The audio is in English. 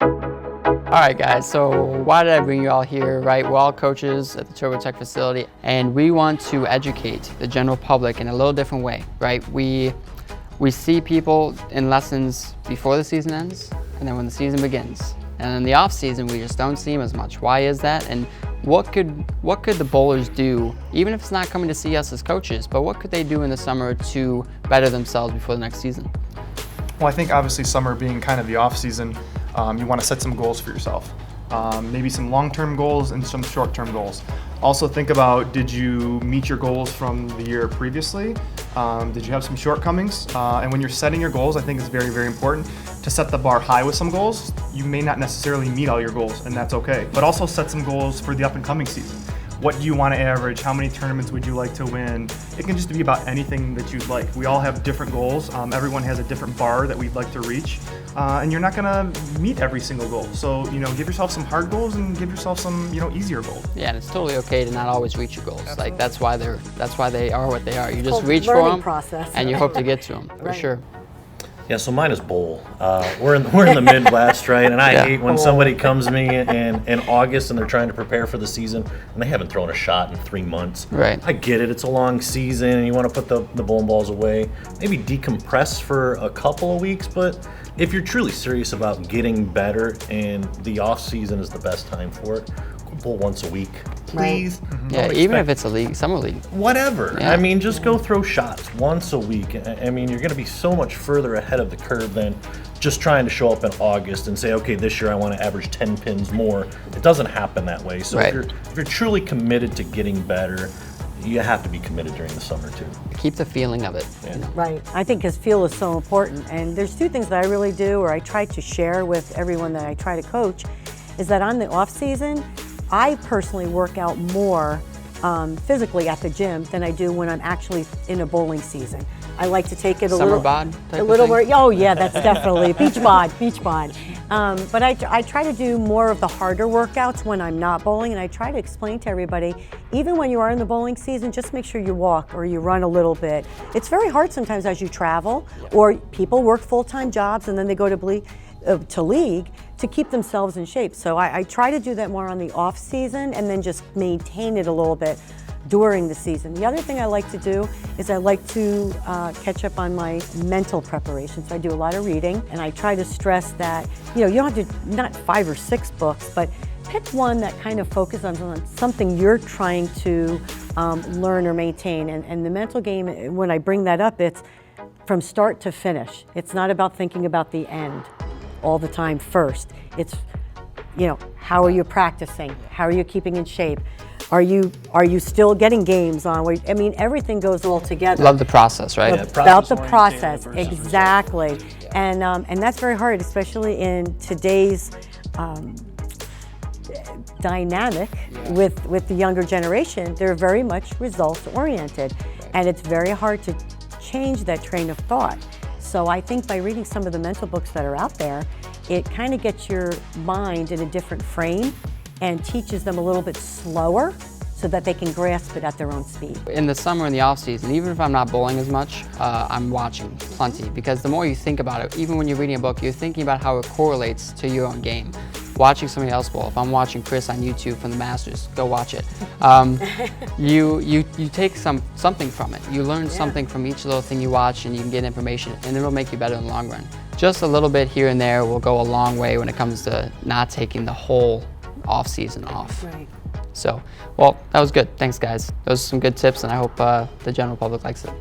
All right, guys, so why did I bring you all here, right? We're all coaches at the TurboTech facility, and we want to educate the general public in a little different way, right? We see people in lessons before the season ends, and then when the season begins. And in the off season, we just don't see them as much. Why is that? And what could the bowlers do, even if it's not coming to see us as coaches, but what could they do in the summer to better themselves before the next season? Well, I think obviously summer being kind of the off season, you want to set some goals for yourself. Maybe some long-term goals and some short-term goals. Also think about, did you meet your goals from the year previously? Did you have some shortcomings? And when you're setting your goals, I think it's very, very important to set the bar high with some goals. You may not necessarily meet all your goals, and that's okay. But also set some goals for the up and coming season. What do you want to average? How many tournaments would you like to win? It can just be about anything that you'd like. We all have different goals. Everyone has a different bar that we'd like to reach. And you're not gonna meet every single goal. So, give yourself some hard goals and give yourself some, easier goals. Yeah, and it's totally okay to not always reach your goals. Absolutely. Like that's why they are what they are. You just Whole reach for learning them, process. and you hope to get to them for Right. sure. Yeah, so mine is bowl. We're in the Midwest, right? And I Yeah. hate when somebody comes to me in August and they're trying to prepare for the season and they haven't thrown a shot in 3 months. Right. I get it. It's a long season and you want to put the bowling balls away. Maybe decompress for a couple of weeks, but if you're truly serious about getting better and the off season is the best time for it, go bowl once a week, please. Yeah, Don't even if expect- it's a league, summer league. Whatever. Yeah. I mean, just go throw shots once a week. I mean, you're going to be so much further ahead of the curve than just trying to show up in August and say, okay, this year I want to average 10 pins more. It doesn't happen that way. So Right. if you're truly committed to getting better, you have to be committed during the summer too. Keep the feeling of it. Yeah. Right. I think his feel is so important. And there's two things that I really do, or I try to share with everyone that I try to coach, is that on the off season, I personally work out more physically at the gym than I do when I'm actually in a bowling season. I like to take it a Summer little, bod type a of little thing? more. Oh yeah, that's definitely beach bod. But I try to do more of the harder workouts when I'm not bowling, and I try to explain to everybody, even when you are in the bowling season, just make sure you walk or you run a little bit. It's very hard sometimes as you travel, or people work full-time jobs and then they go to league to keep themselves in shape. So I try to do that more on the off season and then just maintain it a little bit during the season. The other thing I like to do is I like to catch up on my mental preparation. So I do a lot of reading, and I try to stress that, you don't have to, not 5 or 6 books, but pick one that kind of focuses on something you're trying to learn or maintain. And the mental game, when I bring that up, it's from start to finish. It's not about thinking about the end all the time first. It's, how are you practicing? How are you keeping in shape? Are you still getting games on? I mean, everything goes all together. Love the process, right? About the Process-oriented process, versus exactly. And that's very hard, especially in today's dynamic with the younger generation. They're very much results oriented, and it's very hard to change that train of thought. So I think by reading some of the mental books that are out there, it kind of gets your mind in a different frame and teaches them a little bit slower so that they can grasp it at their own speed. In the summer and the off season, even if I'm not bowling as much, I'm watching plenty, because the more you think about it, even when you're reading a book, you're thinking about how it correlates to your own game. Watching somebody else bowl. If I'm watching Chris on YouTube from the Masters, go watch it. You take something from it. You learn something from each little thing you watch, and you can get information, and it'll make you better in the long run. Just a little bit here and there will go a long way when it comes to not taking the whole off season off. Right. So, well, that was good. Thanks, guys. Those are some good tips, and I hope the general public likes it.